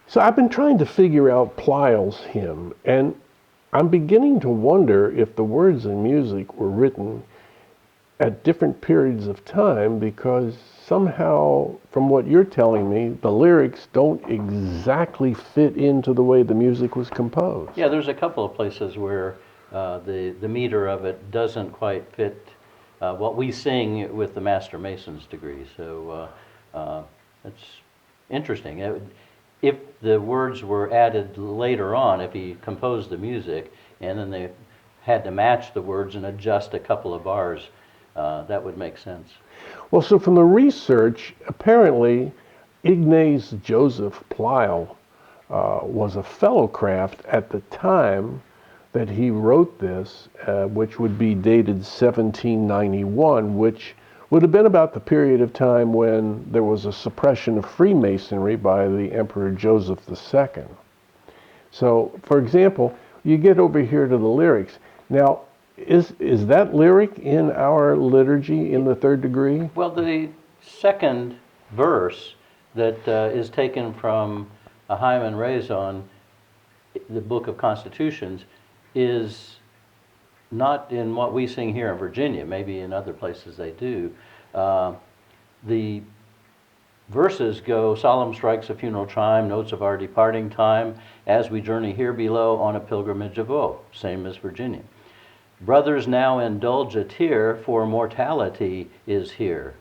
So I've been trying to figure out Pleyels Hymn, and I'm beginning to wonder if the words and music were written at different periods of time, because somehow, from what you're telling me, the lyrics don't exactly fit into the way the music was composed. Yeah, there's a couple of places where the meter of it doesn't quite fit what we sing with the Master Mason's degree. So it's interesting. If the words were added later on, if he composed the music and then they had to match the words and adjust a couple of bars, that would make sense. Well, so from the research, apparently Ignaz Joseph Pleyel was a fellowcraft at the time that he wrote this, which would be dated 1791, which would have been about the period of time when there was a suppression of Freemasonry by the Emperor Joseph II. So, for example, you get over here to the lyrics. Now, is that lyric in our liturgy in the third degree? Well, the second verse that is taken from a hymn and raison, the Book of Constitutions, is not in what we sing here in Virginia. Maybe in other places they do. The verses go, solemn strikes a funeral chime, notes of our departing time, as we journey here below on a pilgrimage of woe, same as Virginia. Brothers, now indulge a tear, for mortality is here.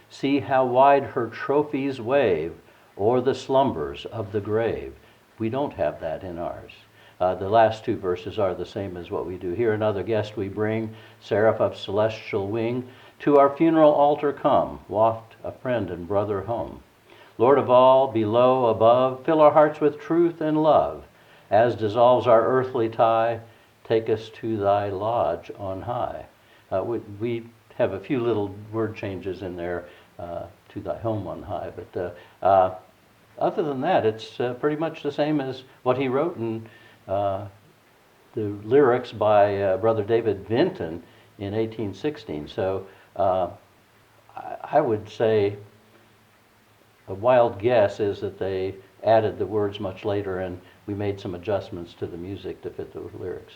See how wide her trophies wave o'er the slumbers of the grave. We don't have that in ours. The last two verses are the same as what we do here. Another guest we bring, seraph of celestial wing, to our funeral altar come, waft a friend and brother home. Lord of all, below, above, fill our hearts with truth and love. As dissolves our earthly tie, take us to thy lodge on high. We have a few little word changes in there, to thy home on high, but other than that, it's pretty much the same as what he wrote in the lyrics by Brother David Vinton in 1816. So I would say a wild guess is that they added the words much later and we made some adjustments to the music to fit those lyrics.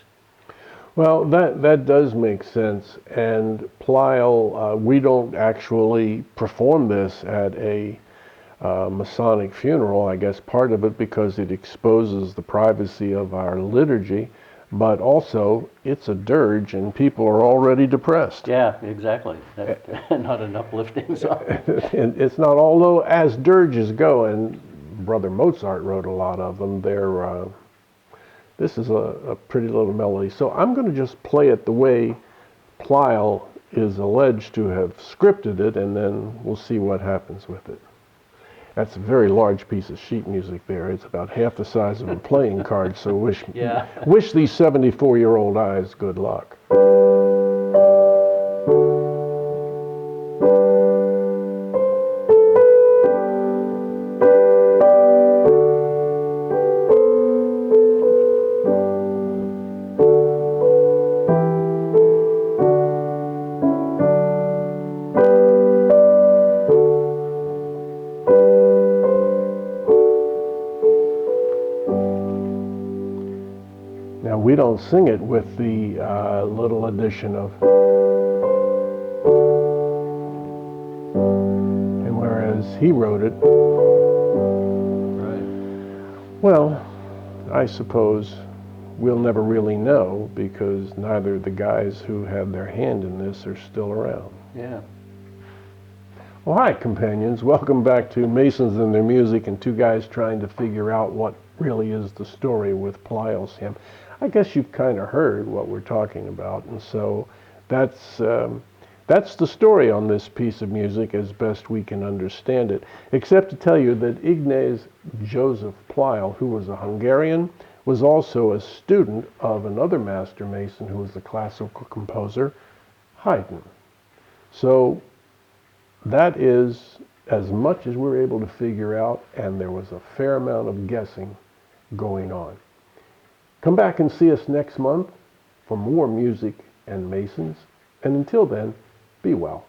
Well, that does make sense. And Pleyel, we don't actually perform this at a Masonic funeral. I guess part of it because it exposes the privacy of our liturgy, but also it's a dirge and people are already depressed. Yeah, exactly. Not an uplifting song. And it's not, although as dirges go, and Brother Mozart wrote a lot of them, this is a pretty little melody. So I'm going to just play it the way Pleyel is alleged to have scripted it, and then we'll see what happens with it. That's a very large piece of sheet music there. It's about half the size of a playing card, so wish these 74-year-old eyes good luck. Now, we don't sing it with the little addition of, and whereas he wrote it, Right. Well, I suppose we'll never really know because neither of the guys who had their hand in this are still around. Yeah. Well, hi, companions. Welcome back to Masons and Their Music and Two Guys Trying to Figure Out What Really Is the Story with Pleyels Hymn. I guess you've kind of heard what we're talking about, and so that's the story on this piece of music as best we can understand it, except to tell you that Ignaz Joseph Pleyel, who was a Hungarian, was also a student of another Master Mason who was the classical composer, Haydn. So that is as much as we're able to figure out, and there was a fair amount of guessing going on. Come back and see us next month for more music and Masons, and until then, be well.